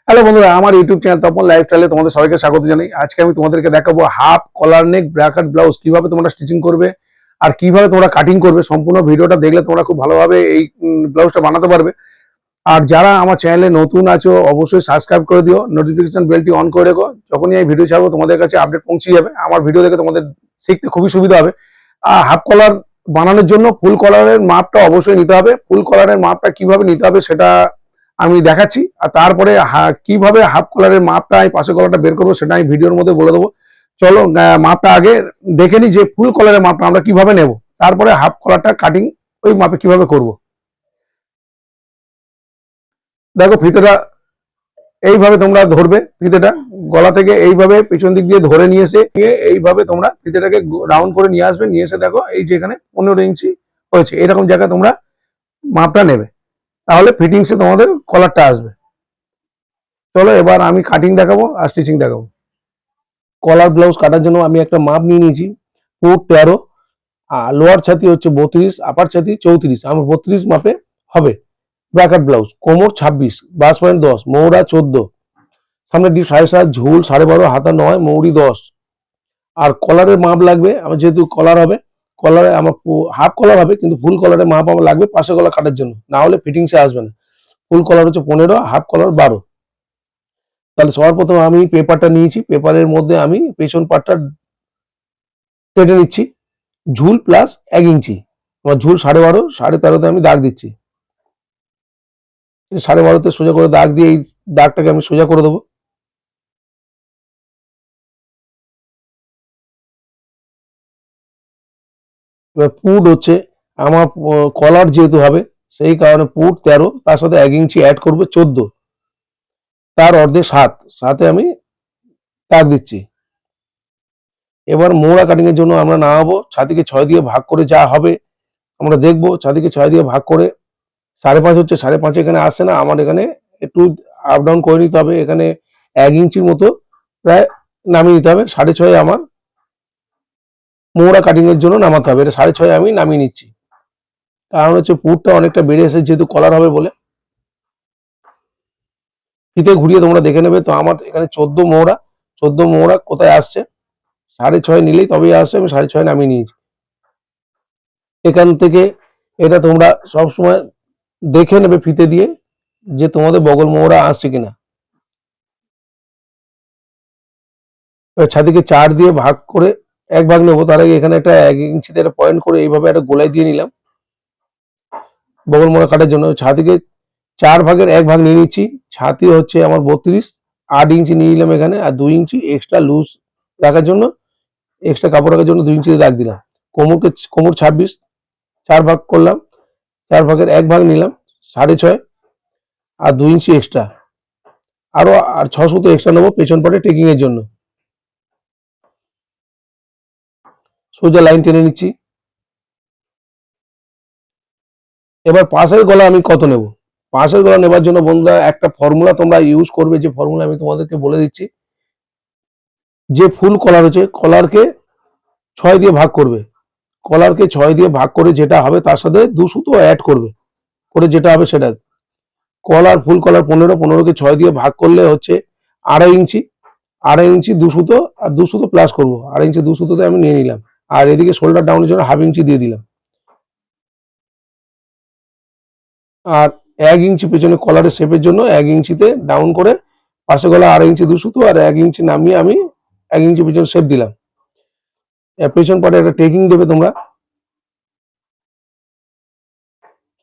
Hello বন্ধুরা, আমার YouTube channel Tapan লাইফস্টাইলে তোমাদের সবাইকে স্বাগত জানাই। আজকে আমি তোমাদেরকে দেখাবো হাফ কলার নেক ব্র্যাকেট ব্লাউজ কিভাবে তোমরা স্টিচিং করবে আর কিভাবে তোমরা কাটিং করবে। সম্পূর্ণ ভিডিওটা দেখলে তোমরা খুব ভালোভাবে এই ব্লাউজটা বানাতে পারবে। আর যারা আমার চ্যানেলে নতুন আছো অবশ্যই সাবস্ক্রাইব করে দিও, নোটিফিকেশন বেলটি অন করে রেখো। যখনই এই ভিডিও ছাড়বো তোমাদের কাছে আপডেট পৌঁছে যাবে। আমার ভিডিও দেখে তোমাদের শিখতে খুবই সুবিধা হবে। আর হাফ কলার বানানোর জন্য ফুল কলারের মাপটা অবশ্যই নিতে হবে। ফুল কলারের মাপটা কিভাবে নিতে হবে সেটা আমি দেখাচ্ছি। আর তারপরে কিভাবে হাফ কলারের মাপটা আমি পাশের কলারটা বের করবো সেটা আমি ভিডিওর মধ্যে বলে দেবো। চলো মাপটা আগে দেখে নিই যে ফুল কলারের মাপটা আমরা কিভাবে নেব, তারপরে হাফ কলারটা কাটিং ওই মাপে কিভাবে করব। দেখো ফিতেটা এইভাবে তোমরা ধরবে, ফিতেটা গলা থেকে এইভাবে পিছন দিক দিয়ে ধরে নিয়ে এসে এইভাবে তোমরা ফিতেটাকে রাউন্ড করে নিয়ে আসবে। নিয়ে এসে দেখো এই যে এখানে 15 ইঞ্চি হয়েছে, এরকম জায়গায় তোমরা মাপটা নেবে, তাহলে ফিটিংসে তোমাদের কলারটা আসবে। চলো এবার আমি কাটিং দেখাবো আর স্টিচিং দেখাবো। কলার ব্লাউজ কাটার জন্য আমি একটা মাপ নিয়ে নিয়েছি, 4-13। আর লোয়ার ছাতি হচ্ছে 32, আপার ছাতি 34। আমার 32 মাপে হবে ব্র্যাকেট ব্লাউজ। কোমর 26, বাস পয়েন্ট 10, মৌরা 14, সামনে ডিপ 7.5, ঝুল 12.5, হাতা 9, মৌরি 10। আর কলারের মাপ লাগবে আমার, যেহেতু কলার হবে, কলারে আমার হাফ কলার হবে কিন্তু ফুল কলারের মাপ আমার লাগবে পাশে গলা কাটার জন্য, না হলে ফিটিংসে আসবে না। ফুল কলার হচ্ছে 15, হাফ কলার 12। তাহলে সবার প্রথমে আমি পেপারটা নিয়েছি, পেপারের মধ্যে আমি পেছন পাটটা কেটে নিচ্ছি। ঝুল প্লাস 1 ইঞ্চি, আমার ঝুল 12.5, 13.5-তে আমি দাগ দিচ্ছি। 12.5-তে সোজা করে দাগ দিয়ে এই দাগটাকে আমি সোজা করে দেবো। এবার পুট হচ্ছে আমার কলার যেহেতু হবে সেই কারণে পুট 13, তার সাথে 1 ইঞ্চি অ্যাড করবো 14, তার অর্ধেক 7, 7-এ আমি দাগ দিচ্ছি। এবার মোড়া কাটিং এর জন্য আমরা নামাবো, ছাতিকে 6 দিয়ে ভাগ করে যা হবে আমরা দেখবো। ছাতিকে 6 দিয়ে ভাগ করে 5.5 হচ্ছে, 5.5 এখানে আসে না, আমার এখানে একটু আপ ডাউন করে নিতে হবে। এখানে 1 ইঞ্চির মতো প্রায় নামিয়ে নিতে হবে। 6.5 আমার মোড়া কাটিং এর জন্য নামাতে হবে, এটা 6.5 আমি নামিয়ে নিচ্ছি। কারণ হচ্ছে পুরটা অনেকটা বেড়ে এসে যেহেতু কলার হবে বলে। ফিতে ঘুরিয়ে তোমরা দেখে নেবে। তো আমার এখানে 14 মোহরা, 14 মোহরা কোথায় আসছে, 6.5 নিলেই তবেই আসছে, আমি 6.5 নামিয়ে নিয়েছি। এখান থেকে এটা তোমরা সবসময় দেখে নেবে ফিতে দিয়ে যে তোমাদের বগল মোহরা আসছে কিনা। ছাতিকে 4 দিয়ে ভাগ করে 1 ভাগ নেবো, তার আগে এখানে একটা 1 ইঞ্চিতে একটা পয়েন্ট করে এইভাবে একটা গোলাই দিয়ে নিলাম বগল মোড়া কাটার জন্য। ছাতিকে 4 ভাগের 1 ভাগ নিয়ে নিচ্ছি। ছাতি হচ্ছে আমার 32, 8 ইঞ্চি নিয়ে নিলাম এখানে, আর 2 ইঞ্চি এক্সট্রা লুজ রাখার জন্য, এক্সট্রা কাপড় রাখার জন্য 2 ইঞ্চিতে দাগ দিলাম। কোমর 26, 4 ভাগ করলাম, 4 ভাগের 1 ভাগ নিলাম 6.5, আর 2 ইঞ্চি এক্সট্রা, আরো আর 6 সুতো এক্সট্রা নেবো পেছন পাটে টেকিং এর জন্য। সোজা লাইন টেনে নিচ্ছি। এবার পাশের গলা আমি কত নেব, পাশের গলা নেবার জন্য বন্ধুরা একটা ফর্মুলা তোমরা ইউজ করবে, যে ফর্মুলা আমি তোমাদেরকে বলে দিচ্ছি। যে ফুল কলার হচ্ছে, কলারকে 6 দিয়ে ভাগ করবে, কলারকে 6 দিয়ে ভাগ করে যেটা হবে তার সাথে 2 সুতো অ্যাড করবে, করে যেটা হবে সেটা। কলার ফুল কলার 15, 15কে 6 দিয়ে ভাগ করলে হচ্ছে 2.5 ইঞ্চি, 2.5 ইঞ্চি 2 সুতো, আর 2 সুতো প্লাস করবো, 2.5 ইঞ্চি 2 সুতোতে আমি নিয়ে নিলাম। আর এদিকে শোল্ডার ডাউনের জন্য 1/2 ইঞ্চি দিয়ে দিলাম। আর 1 ইঞ্চি পেছনে কলারের শেপের জন্য 1 ইঞ্চিতে ডাউন করে পাশে গলা 2.5 ইঞ্চি 2 সুতো, আর 1 ইঞ্চি নামিয়ে আমি 1 ইঞ্চি পেছনে শেপ দিলাম। পেছন পাটে একটা টেকিং দেবে তোমরা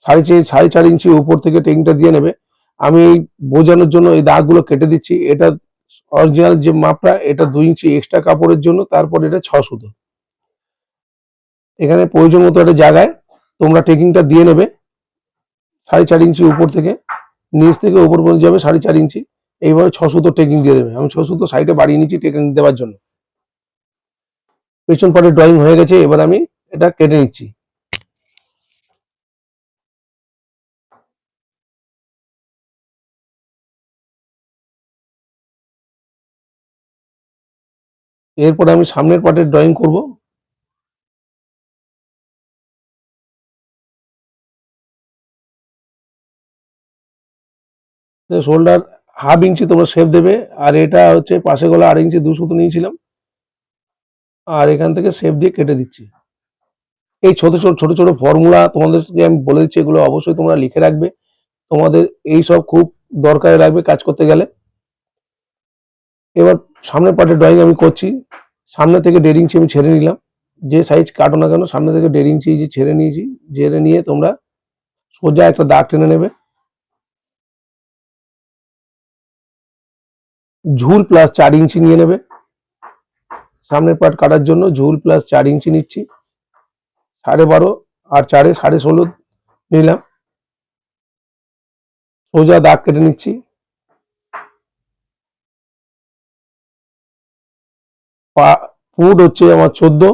4.5 ইঞ্চি উপর থেকে টেকিংটা দিয়ে নেবে। আমি বোঝানোর জন্য এই দাগগুলো কেটে দিচ্ছি। এটা অরিজিনাল যে মাপটা, এটা 2 ইঞ্চি এক্সট্রা কাপড়ের জন্য, তারপর এটা 6 সুতো। এখানে প্রয়োজন মতো একটা জায়গায় তোমরা টেকিংটা দিয়ে নেবে। 4.5 ইঞ্চি উপর থেকে নিচ থেকে উপর পর্যন্ত যাবে 4.5 ইঞ্চি, এইভাবে 6 সুতো টেকিং দিয়ে দেবে। আমি 6 সুতো সাইডে বাড়িয়ে নিচ্ছি টেকিং দেওয়ার জন্য। পেছন পাটে ড্রয়িং হয়ে গেছে, এবার আমি এটা কেটে নিচ্ছি। এরপর আমি সামনের পার্টের ড্রয়িং করব। শোল্ডার 1/2 ইঞ্চি তোমরা শেপ দেবে। আর এটা হচ্ছে পাশে গলা 2.5 ইঞ্চি 2 সুতো নিয়েছিলাম, আর এখান থেকে শেপ দিয়ে কেটে দিচ্ছি। এই ছোট ছোট ছোট ছোট ফর্মুলা তোমাদেরকে আমি বলে দিচ্ছি, এগুলো অবশ্যই তোমরা লিখে রাখবে, তোমাদের এই সব খুব দরকারে লাগবে কাজ করতে গেলে। এবার সামনের পার্টের ড্রয়িং আমি করছি। সামনে থেকে 1.5 ইঞ্চি আমি ছেড়ে নিলাম, যে সাইজ কাটো না কেন সামনে থেকে 1.5 ইঞ্চি যে ছেড়ে নিয়েছি, ছেড়ে নিয়ে তোমরা সোজা একটা দাগ টেনে নেবে। ঝুল প্লাস 4 ইঞ্চি নিয়ে নেবে। সামনের পার্ট কাটার জন্য ঝুল প্লাস 4 ইঞ্চি নিচ্ছি, 12.5 আর 4 16.5 নিলাম। সোজা দাগ কেটে নিচ্ছি। ফুট হচ্ছে আমার 14,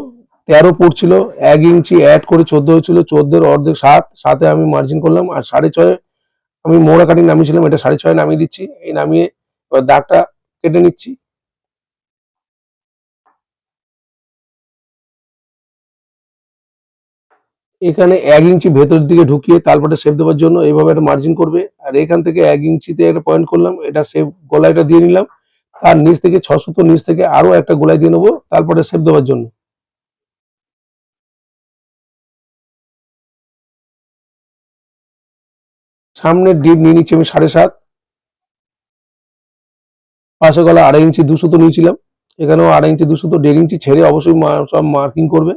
13 ফুট ছিল, 1 ইঞ্চি অ্যাড করে 14 হয়েছিল, 14 অর্ধেক 7, 7-এ আমি মার্জিন করলাম, আর 6.5 আমি মোড়া কাটি নামিয়েছিলাম, এটা 6.5 নামিয়ে দিচ্ছি। এই নামিয়ে এবার দাগটা কেটে নিচ্ছি। এখানে 1 ইঞ্চি ভেতর দিকে ঢুকিয়ে তারপরে শেপ দেওয়ার জন্য এইভাবে একটা মার্জিন করবে, আর এখান থেকে 1 ইঞ্চিতে একটা পয়েন্ট করলাম, এটা শেপ গলাইটা দিয়ে নিলাম। তার নিচ থেকে 6 সুতো নিচ থেকে আরো একটা গোলাই দিয়ে নেবো তারপরে শেপ দেওয়ার জন্য। সামনের ডিপ নিয়ে নিচ্ছি আমি 7.5, পাশে গলা 2.5 ইঞ্চি 2 সুতো নিয়েছিলাম, এখানেও 2.5 ইঞ্চি 2 সুতো, 1.5 ইঞ্চি ছেড়ে অবশ্যই সব মার্কিং করবে।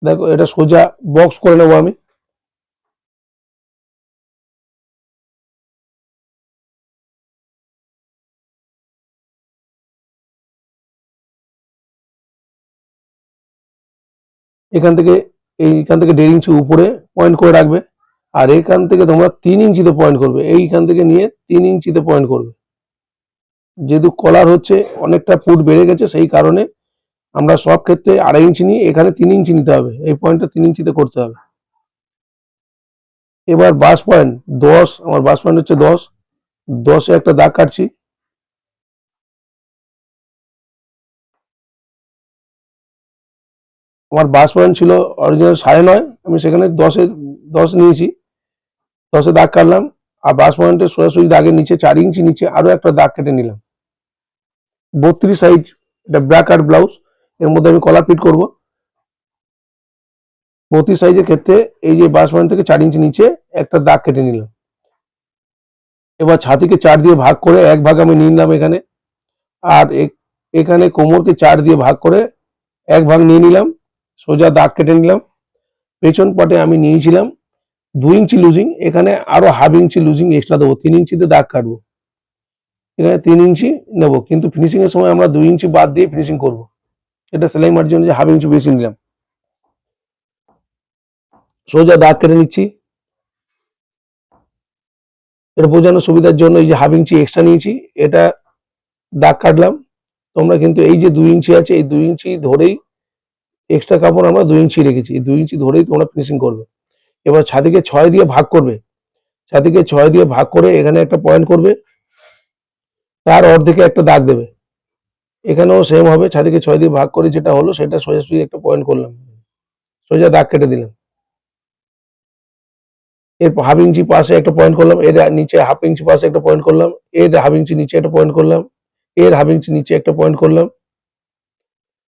দেখো এটা সোজা বক্স করে নেবো আমি। এখান থেকে এইখান থেকে 1.5 ইঞ্চি উপরে পয়েন্ট করে রাখবে, আর এখান থেকে তোমরা 3 ইঞ্চিতে পয়েন্ট করবে, এইখান থেকে নিয়ে 3 ইঞ্চিতে পয়েন্ট করবে। যেহেতু কলার হচ্ছে অনেকটা ফুট বেড়ে গেছে, সেই কারণে আমরা সব ক্ষেত্রে 2.5 ইঞ্চি নিয়ে এখানে 3 ইঞ্চি নিতে হবে, এই পয়েন্টটা 3 ইঞ্চিতে করতে হবে। এবার বাস পয়েন্ট 10, আমার বাস পয়েন্ট হচ্ছে 10, 10-এ একটা দাগ কাটছি। আমার বাস পয়েন্ট ছিল অরিজিনাল 9.5, আমি সেখানে 10 নিয়েছি, 10-এ দাগ কাটলাম। আর বাস পয়েন্টের সোজাসুজি দাগের নিচে 4 ইঞ্চি নিচে আরো একটা দাগ কেটে নিলাম। 32 সাইজ, এটা ব্ল্যাক আর ব্লাউজ, এর মধ্যে আমি কলার ফিট করব। 32 সাইজের ক্ষেত্রে এই যে বাস পয়েন্ট থেকে 4 ইঞ্চি নিচে একটা দাগ কেটে নিলাম। এবার ছাতিকে 4 দিয়ে ভাগ করে এক ভাগ আমি নিয়ে নিলাম এখানে, আর এখানে কোমরকে 4 দিয়ে ভাগ করে এক ভাগ নিয়ে নিলাম, সোজা দাগ কেটে নিলাম। পেছন পাটে আমি নিয়েছিলাম 2 ইঞ্চি লুজিং, এখানে আরো 1/2 ইঞ্চি লুজিং এক্সট্রা দেবো, 3 ইঞ্চিতে দাগ কাটবো। এখানে 3 ইঞ্চি নেবো, কিন্তু ফিনিশিং এর সময় আমরা 2 ইঞ্চি বাদ দিয়ে ফিনিশিং করব। এটা সেলাই মার্জিন যে 1/2 ইঞ্চি বেশি নিলাম। সোজা দাগ কেটে নিচ্ছি। এটা বোঝানোর সুবিধার জন্য এই যে 1/2 ইঞ্চি এক্সট্রা নিয়েছি, এটা দাগ কাটলাম। তোমরা কিন্তু এই যে 2 ইঞ্চি আছে, এই 2 ইঞ্চি ধরেই এক্সট্রা কাপড় আমরা 2 ইঞ্চি রেখেছি, এই 2 ইঞ্চি ধরেই তোমরা ফিনিশিং করবে। এবার ছাতিকে 6 দিয়ে ভাগ করবে, ছাতিকে 6 দিয়ে ভাগ করে এখানে একটা পয়েন্ট করবে, তার অর্ধেকে একটা দাগ দেবে। এখানেও সেম হবে, ছাতিকে 6 দিয়ে ভাগ করে যেটা হলো সেটা সোজাসুজি একটা পয়েন্ট করলাম, সোজা দাগ কেটে দিলাম। এর 1/2 ইঞ্চি পাশে একটা পয়েন্ট করলাম, এর নিচে 1/2 ইঞ্চি পাশে একটা পয়েন্ট করলাম, এর 1/2 ইঞ্চি নিচে একটা পয়েন্ট করলাম, এর 1/2 ইঞ্চি নিচে একটা পয়েন্ট করলাম।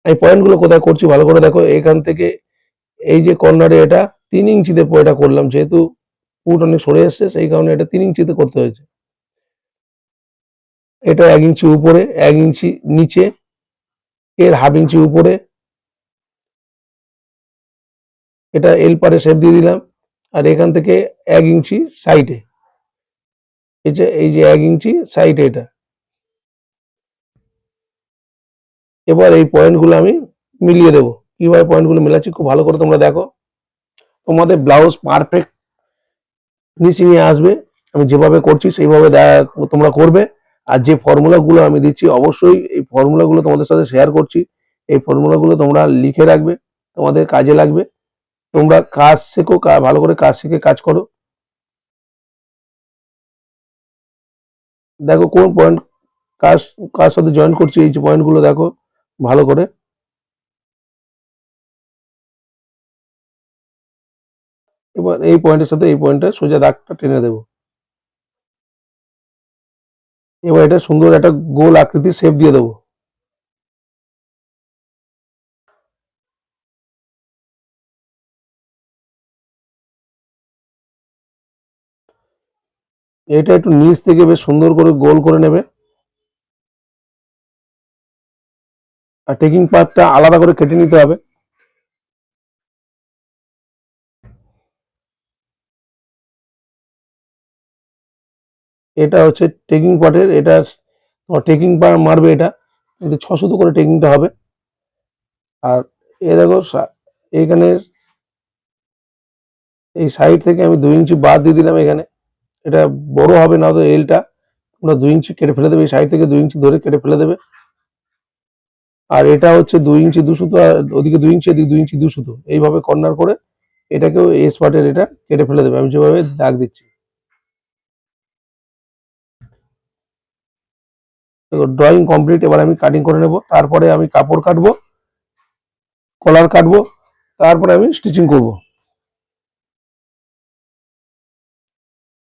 এই পয়েন্টগুলো কোথায় করছি ভালো করে দেখো, এখান থেকে এই যে কর্নারে এটা 3 ইঞ্চিতে এটা করলাম, যেহেতু ফুট অনেক সরে এসছে সেই কারণে এটা 3 ইঞ্চিতে করতে হয়েছে। এটা 1 ইঞ্চি উপরে, 1 ইঞ্চি নিচে, এর 1/2 ইঞ্চি উপরে, এটা এল পারে শেপ দিয়ে দিলাম। আর এখান থেকে 1 ইঞ্চি সাইডে, এই যে 1 ইঞ্চি সাইডে এটা। এবার এই পয়েন্টগুলো আমি মিলিয়ে দেবো। কিভাবে পয়েন্টগুলো মেলাচ্ছি খুব ভালো করে তোমরা দেখো, তোমাদের ব্লাউজ পারফেক্ট ফিনিশিং এ আসবে। আমি যেভাবে করছি সেইভাবে তোমরা করবে। আর যে ফর্মুলাগুলো আমি দিচ্ছি অবশ্যই এই ফর্মুলাগুলো তোমাদের সাথে শেয়ার করছি, এই ফর্মুলাগুলো তোমরা লিখে রাখবে, তোমাদের কাজে লাগবে। তোমরা কাজ শেখো, ভালো করে কাজ শিখে কাজ করো। দেখো কোন পয়েন্ট কার কার সাথে জয়েন করছি, এই যে পয়েন্টগুলো দেখো ভালো করে। এবার এই পয়েন্টের সাথে এই পয়েন্টে সোজা দাগটা টেনে দেবো। এবার এটা সুন্দর একটা গোল আকৃতির শেপ দিয়ে দেবো। এটা একটু নিচ থেকে বেশ সুন্দর করে গোল করে নেবে, আর টেকিং পার্টটা আলাদা করে কেটে নিতে হবে। এটা হচ্ছে টেকিং পার্টের, এটা টেকিং পার্ট মারবে, এটা কিন্তু 6 সুতো করে টেকিংটা হবে। আর এ দেখো এইখানে এই সাইড থেকে আমি 2 ইঞ্চি বাদ দিয়ে দিলাম এখানে। এটা বড় হবে না তো এলটা, তোমরা 2 ইঞ্চি কেটে ফেলে দেবে, এই সাইড থেকে 2 ইঞ্চি ধরে কেটে ফেলে দেবে। আর এটা হচ্ছে 2 ইঞ্চি 2 সুতো, আর ওদিকে 2 ইঞ্চি, এদিকে 2 ইঞ্চি 2 সুতো, এইভাবে কর্নার করে এটাকেও এস পার্টের এটা কেটে ফেলে দেবে, আমি যেভাবে দাগ দিচ্ছি। ড্রয়িং কমপ্লিট, এবার আমি কাটিং করে নেব, তারপরে আমি কাপড় কাটবো, কলার কাটবো, তারপরে আমি স্টিচিং করব।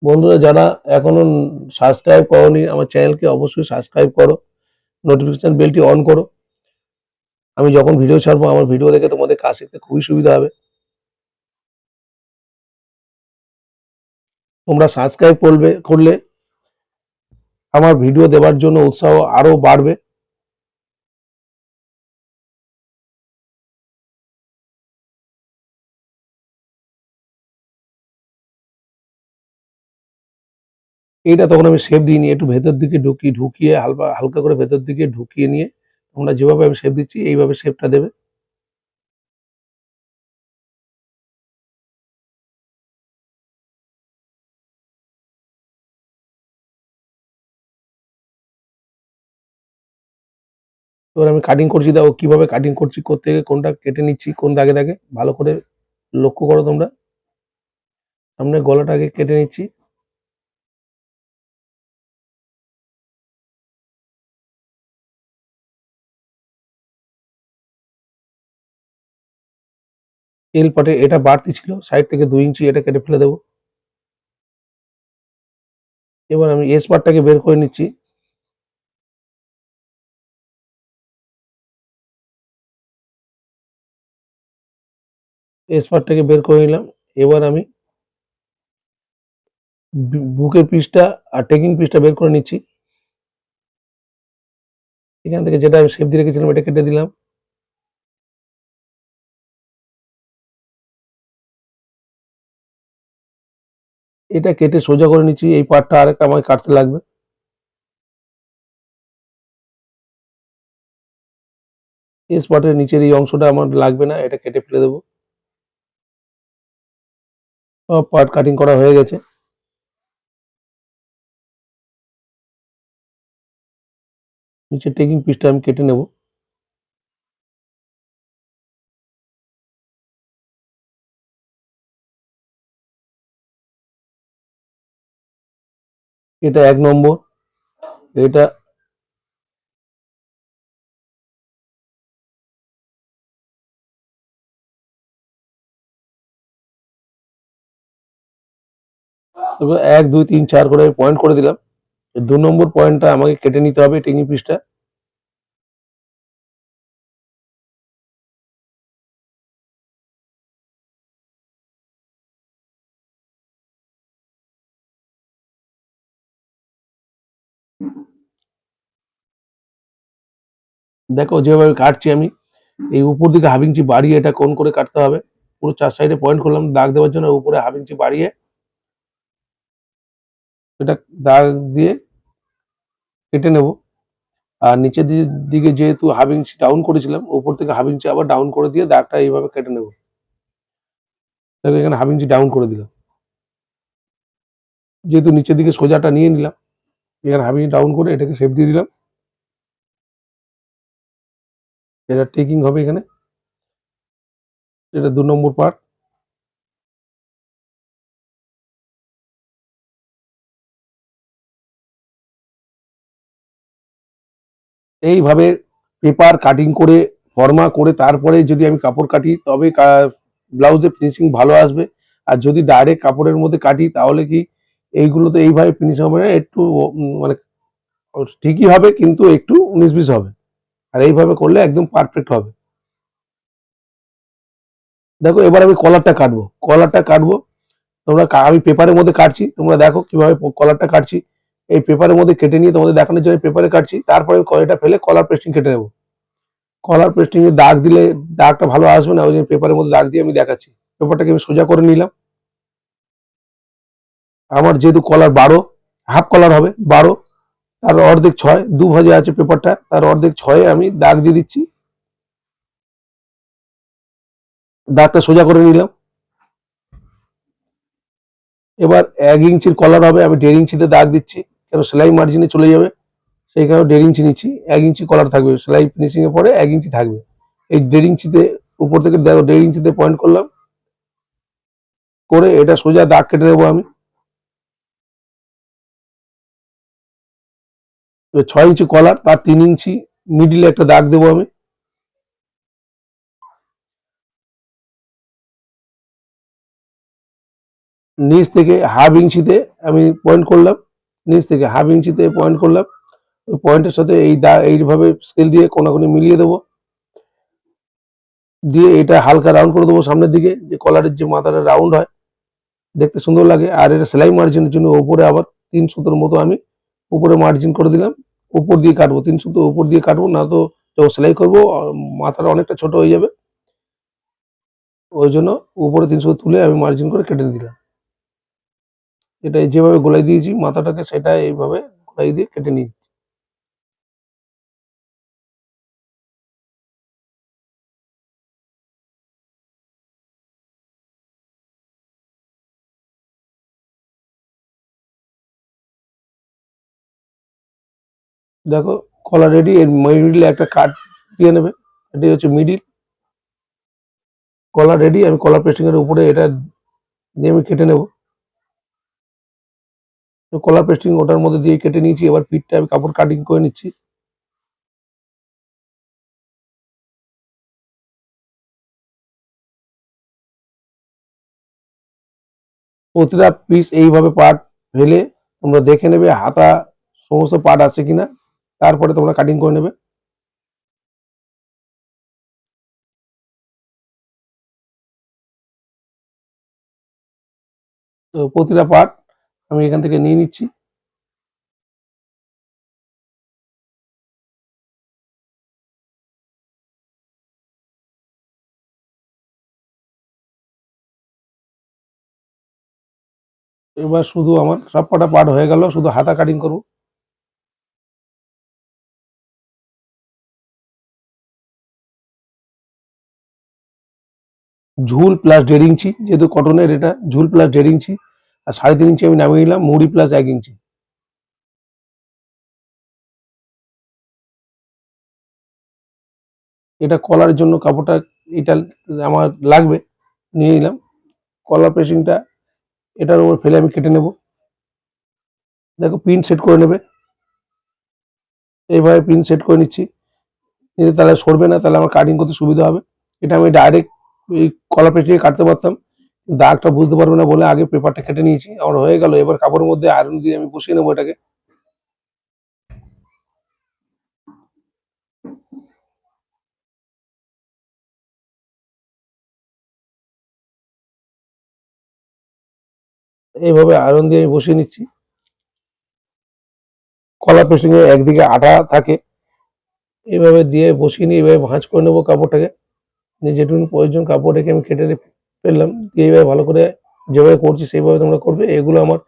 বন্ধুরা যারা এখনো সাবস্ক্রাইব করোনি আমার চ্যানেলকে অবশ্যই সাবস্ক্রাইব করো, নোটিফিকেশন বেলটি অন করো। আমি যখন ভিডিও ছাড়বো আমার ভিডিও দেখে তোমাদের কাজ শিখতে খুবই সুবিধা হবে। তোমরা সাবস্ক্রাইব করলে আমার ভিডিও দেওয়ার জন্য উৎসাহ আরো বাড়বে। এইটা তখন আমি শেপ দিইনি, একটু ভেতর দিকে ঢুকিয়ে হালকা হালকা করে ভেতর দিকে ঢুকিয়ে নিয়ে তোমরা যেভাবে আমি শেপ দিচ্ছি এইভাবে শেপটা দেবে। এবার আমি কাটিং করছি, দেখো কিভাবে কাটিং করছি, কোত্থেকে কোনটা কেটে নিচ্ছি, কোন দাগে দাগে ভালো করে লক্ষ্য করো তোমরা। সামনে গলাটাকে কেটে নিচ্ছি, এল পাটে এটা বাড়তি ছিল, সাইড থেকে 2 ইঞ্চি এটা কেটে ফেলে দেবো। এবার আমি এস পার্টটাকে বের করে নিচ্ছি, এস পার্টটাকে বের করে নিলাম। এবার আমি বুকের পিসটা আর টেকিং পিসটা বের করে নিচ্ছি, এখান থেকে যেটা আমি শেপ দিয়ে রেখেছিলাম এটা কেটে দিলাম। এটা কেটে সোজা করে নিচ্ছি, এই পার্টটা আরেকটা আমাকে কাটতে লাগবে। এই স্পটের নিচের এই অংশটা আমার লাগবে না, এটা কেটে ফেলে দেবো। সব পার্ট কাটিং করা হয়ে গেছে। নিচের টেকিং পিসটা আমি কেটে নেব। এটা 1 নম্বর, এটা এবার 1 2 3 4 করে পয়েন্ট করে দিলাম। 2 নম্বর পয়েন্টটা আমাকে কেটে নিতে হবে, টেকিং পিসটা। দেখো যেভাবে কাটছি আমি, এই উপর দিকে হাফ ইঞ্চি বাড়িয়ে এটা কোণ করে কাটতে হবে। পুরো 4 সাইডে পয়েন্ট করলাম দাগ দেওয়ার জন্য, উপরে হাফ ইঞ্চি বাড়িয়ে এটা দাগ দিয়ে কেটে নেব। আর নিচের দিকে যেহেতু হাফ ইঞ্চি ডাউন করেছিলাম, উপর থেকে হাফ ইঞ্চি আবার ডাউন করে দিয়ে দাগটা এইভাবে কেটে নেব। দেখো এখানে হাফ ইঞ্চি ডাউন করে দিলাম, যেহেতু নিচের দিকে সোজাটা নিয়ে নিলাম, এখানে হাফ ইঞ্চি ডাউন করে এটাকে শেপ দিয়ে দিলাম। এটা টেকিং হবে এখানে, এটা 2 নম্বর পার্ট। এইভাবে পেপার কাটিং করে ফর্মা করে তারপরে যদি আমি কাপড় কাটি তবে ব্লাউজের ফিনিশিং ভালো আসবে। আর যদি ডাইরেক্ট কাপড়ের মধ্যে কাটি তাহলে কি এইগুলো তো এইভাবে ফিনিশ হবে না, একটু মানে ঠিকই হবে কিন্তু একটু 19-20 হবে। আর এইভাবে করলে একদম পারফেক্ট হবে। দেখো এবার আমি কলারটা কাটবো। আমি পেপারের মধ্যে কাটছি, তোমরা দেখো কিভাবে কলারটা কাটছি। এই পেপারের মধ্যে কেটে নিয়ে তোমাদের দেখানোর জন্য পেপারে কাটছি, তারপরে কলারটা ফেলে কলার পেস্টিং কেটে নেবো। কলার পেস্টিং এ দাগ দিলে দাগটা ভালো আসবে না, ওই জন্য পেপারের মধ্যে দাগ দিয়ে আমি দেখাচ্ছি। পেপারটাকে আমি সোজা করে নিলাম। আমার যেহেতু কলার 12, হাফ কলার হবে 12, তার অর্ধেক 6, দু ভাজে আছে পেপারটা, তার অর্ধেক 6 আমি দাগ দিয়ে দিচ্ছি। দাগটা সোজা করে নিলাম। এবার 1 ইঞ্চির কলার হবে, আমি 1.5 ইঞ্চিতে দাগ দিচ্ছি, কেন সেলাই মার্জিনে চলে যাবে, সেই কারণে 1.5 ইঞ্চি নিচ্ছি। 1 ইঞ্চি কলার থাকবে, সেলাই ফিনিশিং এর পরে 1 ইঞ্চি থাকবে। এই 1.5 ইঞ্চিতে উপর থেকে দেখো 1.5 ইঞ্চিতে পয়েন্ট করলাম, করে এটা সোজা দাগ কেটে নেবো আমি। 6 ইঞ্চি কলার, তার 3 ইঞ্চি মিডিলে একটা দাগ দেবো আমি। নিচ থেকে হাফ ইঞ্চিতে আমি পয়েন্ট করলাম, নিচ থেকে হাফ ইঞ্চিতে পয়েন্ট করলাম। ওই পয়েন্টের সাথে এই দাগ এইভাবে স্কেল দিয়ে কোনাকুনি মিলিয়ে দেবো, দিয়ে এটা হালকা রাউন্ড করে দেবো সামনের দিকে, যে কলারের যে মাথাটা রাউন্ড হয়, দেখতে সুন্দর লাগে। আর এটা সেলাই মার্জিনের জন্য উপরে আবার 3 সুতোর মতো আমি উপরে মার্জিন করে দিলাম। উপর দিয়ে কাটবো, 3 সুতো উপর দিয়ে কাটবো, না তো যখন সেলাই করবো মাথাটা অনেকটা ছোট হয়ে যাবে। ওই জন্য উপরে 3 সুতো তুলে আমি মার্জিন করে কেটে দিলাম। এটা যেভাবে গোলাই দিয়েছি মাথাটাকে, সেটা এইভাবে গোলাই দিয়ে কেটে নিই। দেখো কলার রেডি। এর মিডিলে একটা কাট দিয়ে নেবে, এটাই হচ্ছে মিডিল। কলার রেডি। আমি কলার পেস্টিং এর উপরে এটা দিয়ে আমি কেটে নেব। তো কলার পেস্টিং ওটার মধ্যে দিয়ে কেটে নিয়েছি। এবার পিঠটা আমি কাপড় কাটিং করে নিচ্ছি। প্রতিটা পিস এইভাবে পার্ট ফেলে তোমরা দেখে নেবে হাতা সমস্ত পার্ট আছে কিনা, তারপরে তোমরা কাটিং করে নেবে। তো প্রতিটা পার্ট আমি এখান থেকে নিয়ে নিচ্ছি। এবার শুধু আমার সব কটা পার্ট হয়ে গেল, শুধু হাতা কাটিং করব। ঝুল প্লাস 1.5 ইঞ্চি, যেহেতু কটনের এটা, ঝুল প্লাস 1.5 ইঞ্চি, আর 3.5 ইঞ্চি আমি নামিয়ে নিলাম মুড়ি প্লাস 1 ইঞ্চি। এটা কলার জন্য কাপড়টা এটা আমার লাগবে, নিয়ে নিলাম। কলার পেস্টিংটা এটার উপর ফেলে আমি কেটে নেব। দেখো পিন সেট করে নেবে, এইভাবে পিন সেট করে নিচ্ছি, নিলে তাহলে সরবে না, তাহলে আমার কাটিং করতে সুবিধা হবে। এটা আমি ডাইরেক্ট এই কলার পেস্টিংয়ে কাটতে পারতাম, দাগটা বুঝতে পারবে না বলে আগে পেপারটা কেটে নিয়েছি। আমার হয়ে গেল। এবার কাপড়ের মধ্যে আয়রন দিয়ে আমি বসিয়ে নেবো এটাকে। এইভাবে আয়রন দিয়ে আমি বসিয়ে নিচ্ছি। কলার পেস্টিং এ একদিকে আঠা থাকে, এইভাবে দিয়ে বসিয়ে নিয়ে এইভাবে ভাঁজ করে নেবো কাপড়টাকে। যে যেটুকু প্রয়োজন কাপড় রেখে আমি কেটে ফেললাম, দিয়ে এইভাবে ভালো করে যেভাবে করছি সেইভাবে তোমরা করবে। এগুলো আমার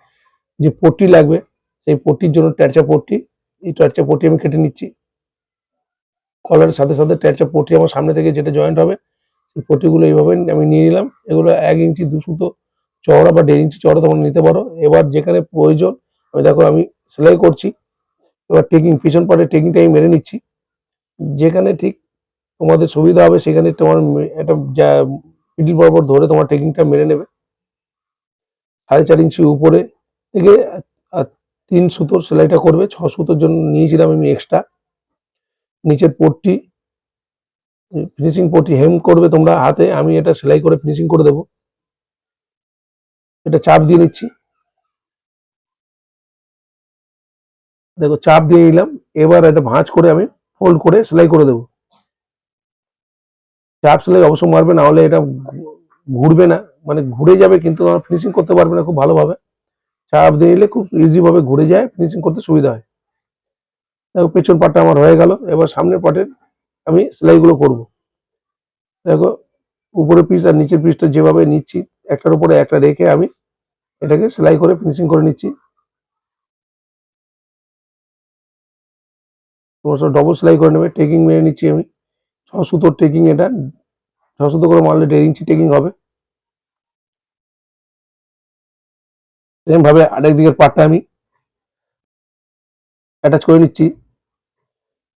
যে পট্টি লাগবে, সেই পট্টির জন্য ট্যারচা পট্টি, এই ট্যারচা পট্টি আমি কেটে নিচ্ছি। কলারের সাথে সাথে ট্যারচা পট্টি আমার সামনে থেকে যেটা জয়েন্ট হবে, সেই পট্টিগুলো এইভাবে আমি নিয়ে নিলাম। এগুলো 1 ইঞ্চি 2 সুতো চওড়া বা 1.5 ইঞ্চি চওড়া তোমরা নিতে পারো। এবার যেখানে প্রয়োজন, আমি দেখো আমি সেলাই করছি, এবার টেকিং পিছন পাটে টেকিংটা আমি মেরে নিচ্ছি। যেখানে ঠিক তোমাদের সুবিধা হবে সেখানে তোমার একটা যা মিডিল বরাবর ধরে তোমার টেকিংটা মেরে নেবে। 4.5 ইঞ্চি উপরে থেকে 3 সুতোর সেলাইটা করবে। 6 সুতোর জন্য নিয়েছিলাম আমি এক্সট্রা। নিচের পট্টি ফিনিশিং পট্টি হেম করবে তোমরা হাতে, আমি এটা সেলাই করে ফিনিশিং করে দেবো। এটা চাপ দিয়ে নিচ্ছি। দেখো চাপ দিয়ে নিলাম, এবার এটা ভাঁজ করে আমি ফোল্ড করে সেলাই করে দেবো। চাপ সেলাই অবশ্য মারবে, না হলে এটা ঘুরবে না, মানে ঘুরে যাবে কিন্তু আমার ফিনিশিং করতে পারবে না খুব ভালোভাবে। চাপ দিয়ে নিলে খুব ইজি ভাবে ঘুরে যায়, ফিনিশিং করতে সুবিধা হয়। দেখো পেছন পাটটা আমার হয়ে গেল, এবার সামনের পাটের আমি সেলাইগুলো করব। দেখো উপরের পিস আর নিচের পিসটা যেভাবে নিচ্ছি, একটার উপরে একটা রেখে আমি এটাকে সেলাই করে ফিনিশিং করে নিচ্ছি। তোমার সব ডবল সেলাই করে নেবে, টেকিং মেরে নিচ্ছি আমি। 6 সুতোর টেকিং, এটা 6 সুতো করে মারলে 1.5 ইঞ্চি টেকিং হবে। সেম ভাবে আরেক দিকের পাটটা আমি অ্যাটাচ করে নিচ্ছি,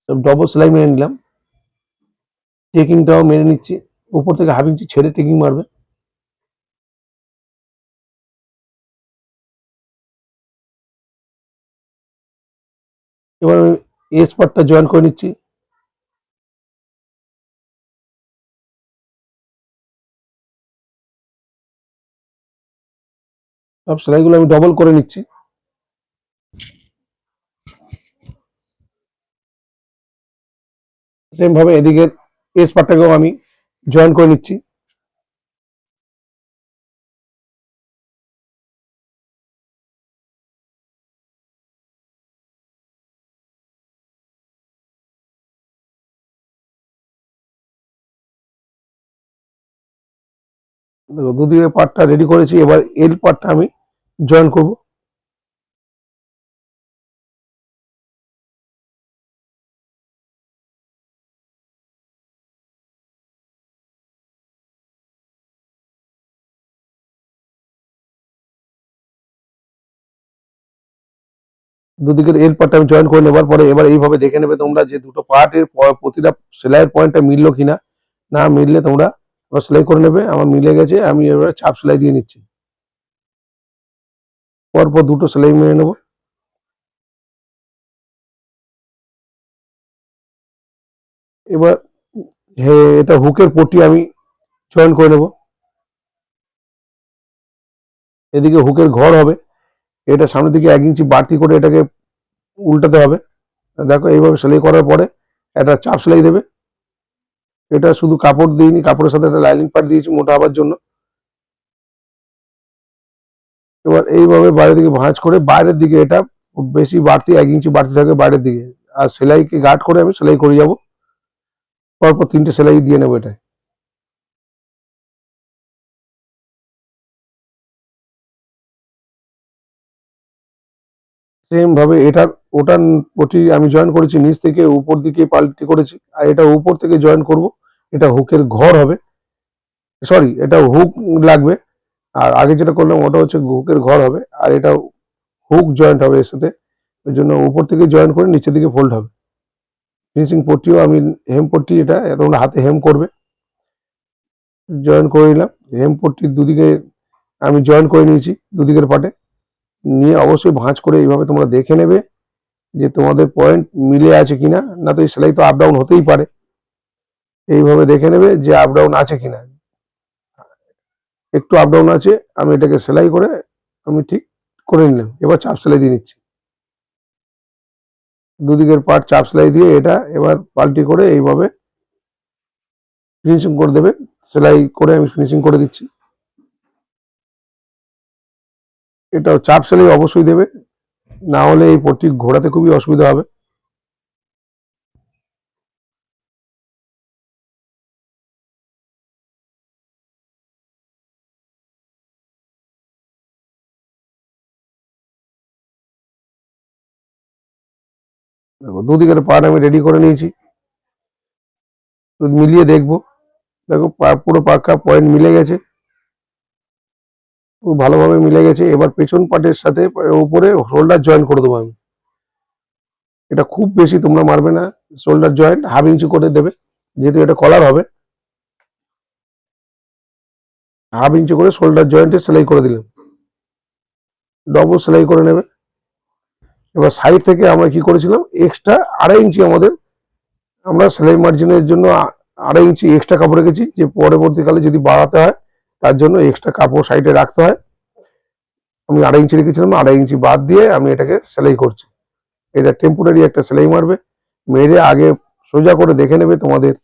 সব ডবল সেলাই মেরে নিলাম, টেকিংটাও মেরে নিচ্ছি। উপর থেকে 1/2 ইঞ্চি ছেড়ে টেকিং মারবে। এবার আমি এস পার্টটা জয়েন করে নিচ্ছি। সব সেলাইগুলো আমি ডবল করে নিচ্ছি। সেম ভাবে এদিকে এস পার্টটাকেও আমি জয়েন করে নিচ্ছি। দেখো দুদিকে পার্টটা রেডি করেছি, এবার এল পার্টটা আমি জয়েন করব। দুদিকের এল পার্টটা আমি জয়েন করে নেবার পরে এবার এইভাবে দেখে নেবে তোমরা যে দুটো পার্টের প্রতিটা সেলাইয়ের পয়েন্টটা মিললো কিনা। না মিললে তোমরা সেলাই করে নেবে। আমার মিলে গেছে, আমি এবার চাপ সেলাই দিয়ে নিচ্ছি। পরপর দুটো সেলাই মেরে নেবো। এবার এটা হুকের পট্টি আমি জয়েন করে নেব। এদিকে হুকের ঘর হবে, এটা সামনের দিকে 1 ইঞ্চি বাড়তি করে এটাকে উল্টাতে হবে। দেখো এইভাবে সেলাই করার পরে একটা চাপ সেলাই দেবে। এটা শুধু কাপড় দিইনি, কাপড়ের সাথে একটা লাইনিং পার্ট দিয়েছি মোটা হওয়ার জন্য। এবার এইভাবে বাইরের দিকে ভাঁজ করে বাইরের দিকে এটা বেশি বাড়তি 1 ইঞ্চি বাড়তি থাকে বাইরের দিকে, আর সেলাইকে গার্ড করে আমি সেলাই করে যাব। পরপর 3টে সেলাই দিয়ে নেবো এটা। সেম ভাবে এটার ওটার পটি আমি জয়েন করেছি, নিচ থেকে উপর দিকে পাল্টি করেছি, আর এটা উপর থেকে জয়েন করব। এটা হুকের ঘর হবে, সরি এটা হুক লাগবে। আর আগে যেটা করলাম ওটা হচ্ছে হুকের ঘর হবে, আর এটা হুক জয়েন্ট হবে এর সাথে। ওই জন্য উপর থেকে জয়েন করে নিচের দিকে ফোল্ড হবে। ফিনিশিং পট্টিও আমি হেম পট্টি, এটা তোমরা হাতে হেম করবে। জয়েন করে নিলাম, হেম পট্টির দুদিকে আমি জয়েন করে নিয়েছি দুদিকের পাটে। নিয়ে অবশ্যই ভাঁজ করে এইভাবে তোমরা দেখে নেবে যে তোমাদের পয়েন্ট মিলে আছে কিনা। না তো এই সেলাই তো আপ ডাউন হতেই পারে, এইভাবে দেখে নেবে যে আপ ডাউন আছে কিনা। একটু আপ ডাউন আছে, আমি এটাকে সেলাই করে আমি ঠিক করে নিলাম। এবার চাপ সেলাই দিয়ে নিচ্ছি, দুদিকের পার্ট চাপ সেলাই দিয়ে এটা এবার পাল্টি করে এইভাবে ফিনিশিং করে দেবে। সেলাই করে আমি ফিনিশিং করে দিচ্ছি। এটাও চাপ সেলাই অবশ্যই দেবে, না হলে এই পট্টি ঘোরাতে খুবই অসুবিধা হবে। দেখো দুদিকের পার্ট আমি রেডি করে নিয়েছি, তো মিলিয়ে দেখবো। দেখো পুরো পাক্কা পয়েন্ট মিলে গেছে, খুব ভালোভাবে মিলে গেছে। এবার পেছন পার্টের সাথে উপরে শোল্ডার জয়েন করে দেবো আমি। এটা খুব বেশি তোমরা মারবে না, শোল্ডার জয়েন্ট 1/2 ইঞ্চি করে দেবে, যেহেতু এটা কলার হবে। 1/2 ইঞ্চি করে শোল্ডার জয়েন্টে সেলাই করে দিলাম, ডবল সেলাই করে নেবে। এবার সাইড থেকে আমরা কি করেছিলাম, এক্সট্রা 2.5 ইঞ্চি আমাদের, আমরা সেলাই মার্জিনের জন্য 2.5 ইঞ্চি এক্সট্রা কাপড় রেখেছি, যে পরবর্তীকালে যদি বাড়াতে হয় তার জন্য এক্সট্রা কাপড় সাইডে রাখতে হয়। আমি 2.5 ইঞ্চি রেখেছিলাম, 2.5 ইঞ্চি বাদ দিয়ে আমি এটাকে সেলাই করছি। এটা টেম্পোরারি একটা সেলাই মারবে, মেরে আগে সোজা করে দেখে নেবে তোমাদের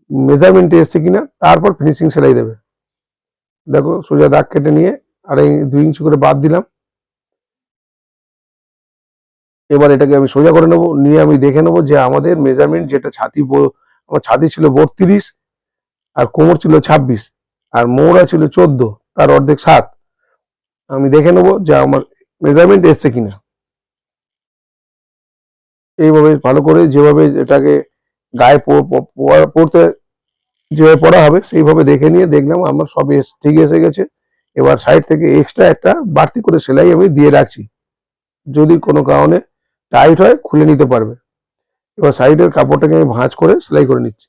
মেজারমেন্টে এসছে কিনা, তারপর ফিনিশিং সেলাই দেবে। দেখো সোজা দাগ কেটে নিয়ে আর এই 2 ইঞ্চি করে বাদ দিলাম। এবার এটাকে আমি সোজা করে নেবো, নিয়ে আমি দেখে নেবো যে আমাদের মেজারমেন্ট যেটা আমার ছাতি ছিল 32 আর কোমর ছিল 26 আর মৌরা ছিল 14, তার অর্ধেক 7। আমি দেখে নেবো যে আমার মেজারমেন্ট এসছে কিনা। এইভাবে ভালো করে যেভাবে এটাকে গায়ে পড়তে যেভাবে পড়া হবে সেইভাবে দেখে নিয়ে দেখলাম আমার সব ঠিক এসে গেছে। এবার সাইড থেকে এক্সট্রা একটা বাড়তি করে সেলাই আমি দিয়ে রাখছি, যদি কোনো কারণে টাইট হয় খুলে নিতে পারবে। এবার সাইডের কাপড়টাকে আমি ভাঁজ করে সেলাই করে নিচ্ছি।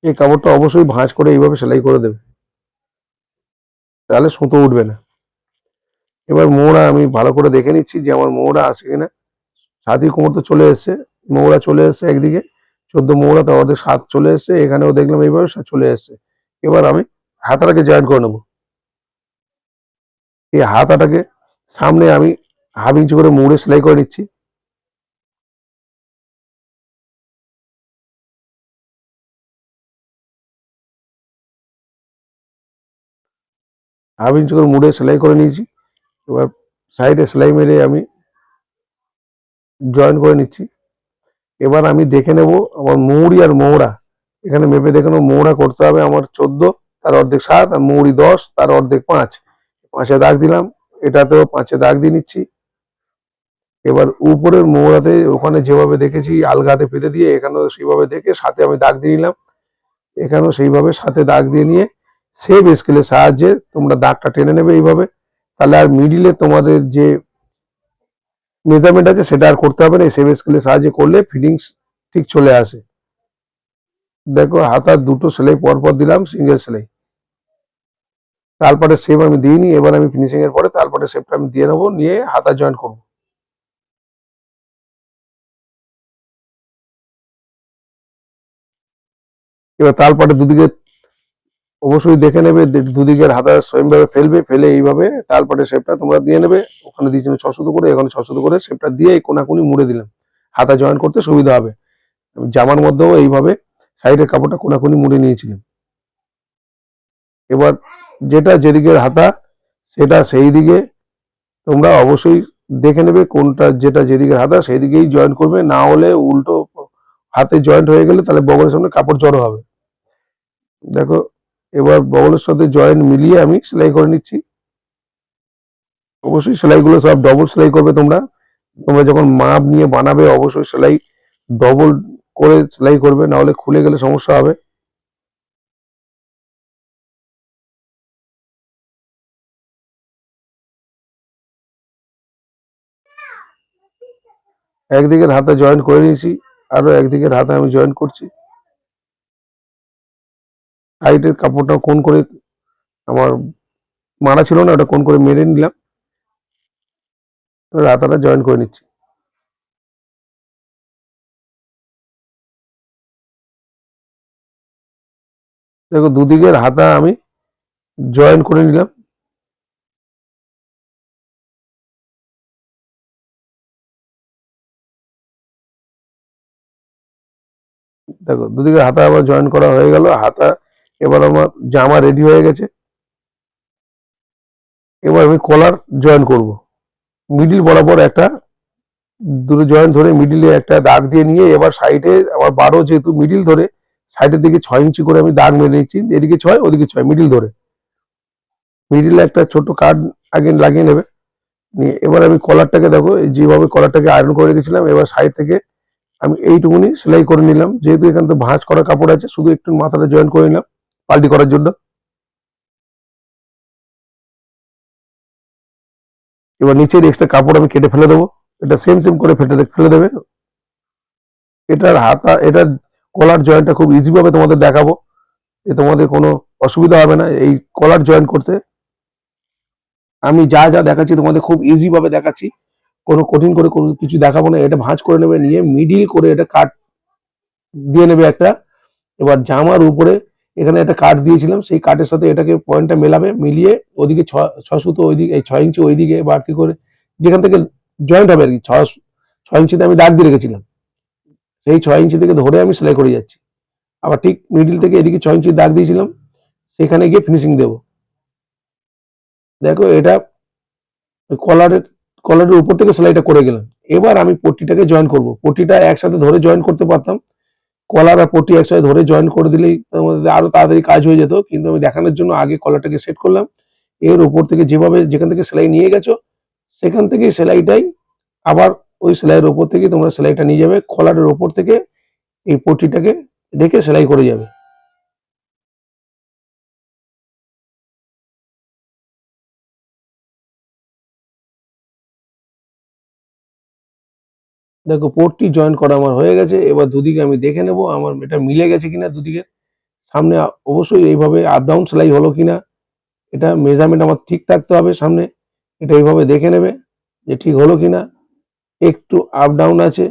এই কাপড়টা অবশ্যই ভাঁজ করে এইভাবে সেলাই করে দেবে, তাহলে সুতো উঠবে না। এবার মোড়া আমি ভালো করে দেখে নিচ্ছি যে আমার মোড়া আছে কিনা। ছাতি কোমর তো চলে এসছে, মোড়া চলে এসছে একদিকে 14 মোড়া, তো অর্ধেক 7 চলে এসছে, এখানেও দেখলাম এইভাবে চলে এসছে। এবার আমি হাতাটাকে জয়েন করে নেবো। এই হাতাটাকে সামনে আমি 1/2 ইঞ্চি করে মুড়ে সেলাই করে নিচ্ছি। হাফ ইঞ্চি করে মুড়ে সেলাই করে নিয়েছি। এবার সাইডে সেলাই মেরে আমি জয়েন করে নিচ্ছি। এবার আমি দেখে নেব আমার মৌরি আর মৌরা, এখানে মেপে দেখে নেবো মৌরা করতে হবে আমার 14, তার অর্ধেক 7 আর মৌরি 10, তার অর্ধেক 5। 5-এ দাগ দিলাম, এটাতেও 5-এ দাগ দিয়ে নিচ্ছি। এবার উপরের মৌরাতে ওখানে যেভাবে দেখেছি আলগাতে পেতে দিয়ে, এখানেও সেইভাবে দেখে সাথে আমি দাগ দিয়ে নিলাম। এখানেও সেইভাবে সাথে দাগ দিয়ে নিয়ে সেম স্কেলের সাহায্যে তোমরা দাগটা টেনে নেবে এইভাবে, তাহলে আর মিডিলে তোমাদের যে মেজারমেন্ট আছে সেটা আর করতে হবে না। এই সেম স্কেলের সাহায্যে করলে ফিটিংস ঠিক চলে আসে। দেখো হাতার 2টো সেলাই পরপর দিলাম, সিঙ্গেল সেলাই। তারপরে শেপ আমি দিইনি, এবার আমি ফিনিশিং এর পরে তারপরে শেপটা আমি দিয়ে নেবো, নিয়ে হাতা জয়েন করবো। এবার তারপরে দুদিকে অবশ্যই দেখে নেবে, দুদিকের হাতা সেমভাবে ফেলবে, ফেলে এইভাবে তারপরে শেপটা তোমরা দিয়ে নেবে। ওখানে দিয়েছিলাম 6 সুতো করে, এখানে 6 সুতো করে শেপটা দিয়ে এই কোনাকুনি মুড়ে দিলাম, হাতা জয়েন করতে সুবিধা হবে। জামার মধ্যেও এইভাবে সাইডের কাপড়টা কোনাকুনি মুড়ে নিয়েছিলাম। এবার যেটা যেদিকের হাতা সেটা সেই দিকে তোমরা অবশ্যই দেখে নেবে কোনটা যেটা যেদিকের হাতা সেই দিকেই জয়েন করবে, না হলে উল্টো হাতে জয়েন্ট হয়ে গেলে তাহলে বগলের সামনে কাপড় জড়ো হবে। দেখো এবার বগলের সাথে জয়েন্ট মিলিয়ে আমি সেলাই করে নিচ্ছি। অবশ্যই সেলাইগুলো সব ডবল সেলাই করবে তোমরা। তোমরা যখন মাপ নিয়ে বানাবে অবশ্যই সেলাই ডবল করে সেলাই করবে, না হলে খুলে গেলে সমস্যা হবে। একদিকের হাতে জয়েন করে নিয়েছি, আরো একদিকের হাতে আমি জয়েন করছি। সাইডের কাপড়টা কোন করে আমার মারা ছিল না, ওটা কোন করে মেরে নিলাম, হাতাটা জয়েন করে নিচ্ছি। দেখো দুদিকের হাতা আমি জয়েন করে নিলাম। দেখো দুদিকে হাতা আবার জয়েন করা হয়ে গেল, হাতা এবার আমার জামা রেডি হয়ে গেছে। এবার আমি কলার জয়েন করব। মিডিল বরাবর একটা দুটো জয়েন ধরে মিডিলে একটা দাগ দিয়ে নিয়ে এবার সাইডে আবার 12 যেহেতু মিডিল ধরে সাইডের দিকে 6 ইঞ্চি করে আমি দাগ মেরে নিচ্ছি, এদিকে 6 ওদিকে 6 মিডিল ধরে। মিডিলে একটা ছোট কার্ড আগে লাগিয়ে নেবে। নিয়ে এবার আমি কলারটাকে দেখো যেভাবে কলারটাকে আয়রন করে রেখেছিলাম, এবার সাইড থেকে আমি এইটুকুনি সেলাই করে নিলাম। যেহেতু এখানে তো ভাঁজ করা কাপড় আছে, শুধু একটু মাথাটা জয়েন করে নিলাম পাল্টি করার জন্য। এবার নিচের এক্সট্রা কাপড় আমি কেটে ফেলে দেবো, এটা সেম সেম করে ফেলে দেবে। এটার হাতা এটার কলার জয়েন্টটা খুব ইজি ভাবে তোমাদের দেখাবো, যে তোমাদের কোনো অসুবিধা হবে না এই কলার জয়েন করতে। আমি যা যা দেখাচ্ছি তোমাদের খুব ইজি ভাবে দেখাচ্ছি, কোনো কঠিন করে কোনো কিছু দেখাবো না। এটা ভাঁজ করে নেবে, নিয়ে মিডিল করে এটা কাট দিয়ে নেবে একটা। এবার জামার উপরে এখানে একটা কাঠ দিয়েছিলাম, সেই কাঠের সাথে এটাকে পয়েন্টটা মেলাবে, মিলিয়ে ওদিকে ছ সুতো, ওইদিকে এই 6 ইঞ্চি ওইদিকে বাড়তি করে যেখান থেকে জয়েন্ট হবে আর কি, 6 ইঞ্চিতে আমি দাগ দিয়ে রেখেছিলাম, সেই 6 ইঞ্চি থেকে ধরে আমি সেলাই করে যাচ্ছি। আবার ঠিক মিডিল থেকে এদিকে 6 ইঞ্চি দাগ দিয়েছিলাম, সেখানে গিয়ে ফিনিশিং দেবো। দেখো এটা কলারের কলারের উপর থেকে সেলাইটা করে গেলাম। এবার আমি পট্টিটাকে জয়েন করব। পট্টিটা একসাথে ধরে জয়েন করতে পারতাম, কলার আর পট্টি একসাথে ধরে জয়েন করে দিলেই আমাদের আরো তাড়াতাড়ি কাজ হয়ে যেত, কিন্তু আমি দেখানোর জন্য আগে কলারটাকে সেট করলাম। এর উপর থেকে যেভাবে যেখান থেকে সেলাই নিয়ে গেছো সেখান থেকে সেলাইটাই আবার ওই সেলাইয়ের উপর থেকে তোমরা সেলাইটা নিয়ে যাবে, কলারের উপর থেকে এই পট্টিটাকে রেখে সেলাই করে যাবে। দেখো পট্টি জয়েন করা আমার হয়ে গেছে। এবার দুদিকে আমি দেখে নেব আমার এটা মিলে গেছে কিনা দুদিকে। সামনে অবশ্যই এইভাবে আপ ডাউন সেলাই হলো কিনা, এটা মেজারমেন্ট আমার ঠিক থাকতে হবে সামনে। এটা এইভাবে দেখে নেবে যে ঠিক হলো কিনা। একটু আপ ডাউন আছে,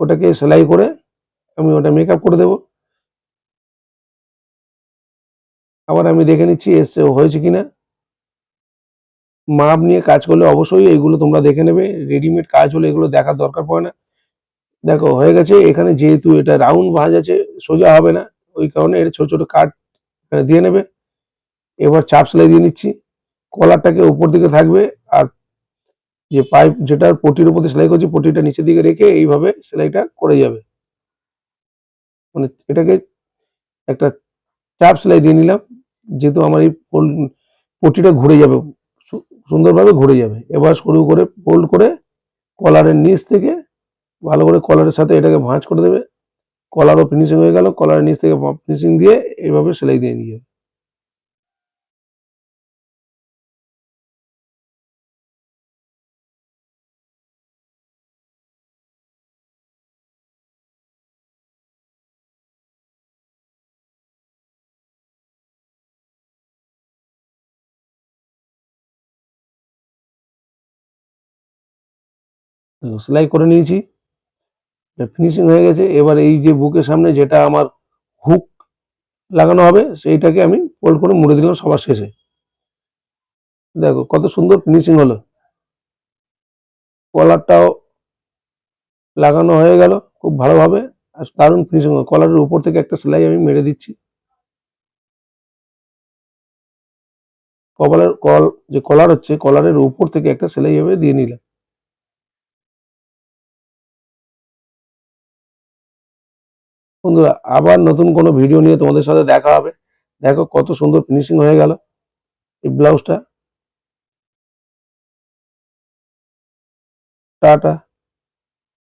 ওটাকে সেলাই করে আমি ওটা মেকআপ করে দেব। আবার আমি দেখে নিচ্ছি এসছে হয়েছে কিনা। মাপ নিয়ে কাজ করলে অবশ্যই এগুলো তোমরা দেখে নেবে, রেডিমেড কাজ হলে এগুলো দেখার দরকার পড়ে না। দেখো হয়ে গেছে। এখানে যেহেতু এটা রাউন্ড ভাঁজ আছে, সোজা হবে না, ওই কারণে এটা ছোট ছোট কাট দিয়ে নেবে। এবার চাপ সেলাই দিয়ে নিচ্ছি, কলারটাকে উপর দিকে থাকবে, আর যে পাইপ যেটা পটির উপর দিয়ে সেলাই করছি পটিটা নিচের দিকে রেখে এইভাবে সেলাইটা করে যাবে। মানে এটাকে একটা চাপ সেলাই দিয়ে নিলাম, যেহেতু আমার এই পটিটা ঘুরে যাবে, সুন্দরভাবে ঘুরে যাবে। এবার শুরু করে ফোল্ড করে কলারের নিচ থেকে ভালো করে কলারের সাথে এটাকে ভাঁজ করে দেবে। কলারও ফিনিশিং হয়ে গেল, কলারের নিচ থেকে ফিনিশিং দিয়ে এইভাবে সেলাই দিয়ে নিয়ে যাবে। সেলাই করে নিয়েছি, ফিনিশিং হয়ে গেছে। এবার এই যে বুকের সামনে যেটা আমার হুক লাগানো হবে সেইটাকে আমি ফোল্ড করে মুড়ে দিলাম সবার শেষে। দেখো কত সুন্দর ফিনিশিং হলো। কলারটাও লাগানো হয়ে গেল খুব ভালোভাবে, আর দারুণ ফিনিশিং হলো। কলারের উপর থেকে একটা সেলাই আমি মেরে দিচ্ছি। যে কলার হচ্ছে কলারের উপর থেকে একটা সেলাই এভাবে দিয়ে নিলাম। বন্ধুরা আবার নতুন কোনো ভিডিও নিয়ে তোমাদের সাথে দেখা হবে। দেখো কত সুন্দর ফিনিশিং হয়ে গেল এই ব্লাউজটা। টাটা।